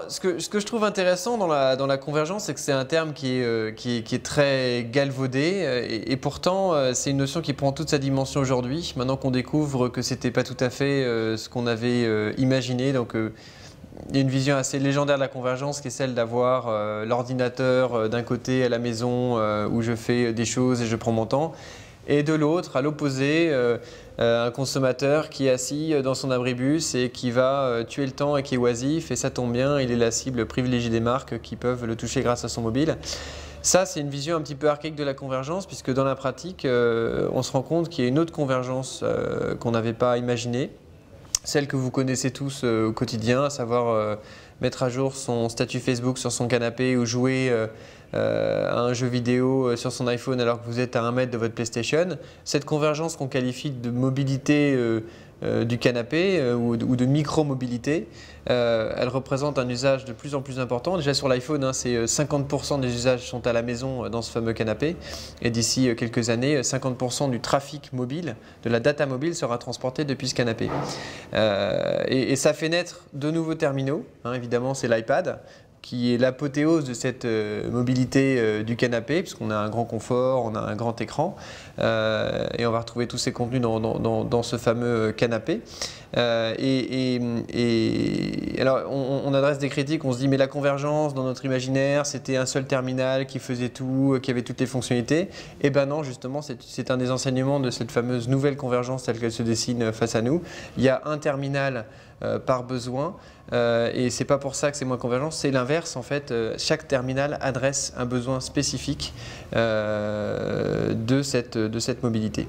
Ce que je trouve intéressant dans la convergence, c'est que c'est un terme qui est très galvaudé et pourtant c'est une notion qui prend toute sa dimension aujourd'hui, maintenant qu'on découvre que c'était pas tout à fait ce qu'on avait imaginé. Donc il y a une vision assez légendaire de la convergence qui est celle d'avoir l'ordinateur d'un côté à la maison où je fais des choses et je prends mon temps. Et de l'autre, à l'opposé, un consommateur qui est assis dans son abribus et qui va tuer le temps et qui est oisif. Et ça tombe bien, il est la cible privilégiée des marques qui peuvent le toucher grâce à son mobile. Ça, c'est une vision un petit peu archaïque de la convergence, puisque dans la pratique, on se rend compte qu'il y a une autre convergence qu'on n'avait pas imaginée. Celle que vous connaissez tous au quotidien, à savoir mettre à jour son statut Facebook sur son canapé ou jouer à un jeu vidéo sur son iPhone alors que vous êtes à 1 mètre de votre PlayStation. Cette convergence qu'on qualifie de mobilité du canapé ou de micro-mobilité, elle représente un usage de plus en plus important. Déjà sur l'iPhone, hein, c'est 50% des usages sont à la maison dans ce fameux canapé. Et d'ici quelques années, 50% du trafic mobile, de la data mobile sera transporté depuis ce canapé. Et ça fait naître de nouveaux terminaux. Hein, évidemment, c'est l'iPad qui est l'apothéose de cette mobilité du canapé, puisqu'on a un grand confort, on a un grand écran, et on va retrouver tous ces contenus dans ce fameux canapé. Alors, on adresse des critiques, on se dit mais la convergence dans notre imaginaire, c'était un seul terminal qui faisait tout, qui avait toutes les fonctionnalités. Eh ben non, justement, c'est un des enseignements de cette fameuse nouvelle convergence telle qu'elle se dessine face à nous. Il y a un terminal par besoin et c'est pas pour ça que c'est moins convergent, c'est l'inverse en fait. Chaque terminal adresse un besoin spécifique de cette mobilité.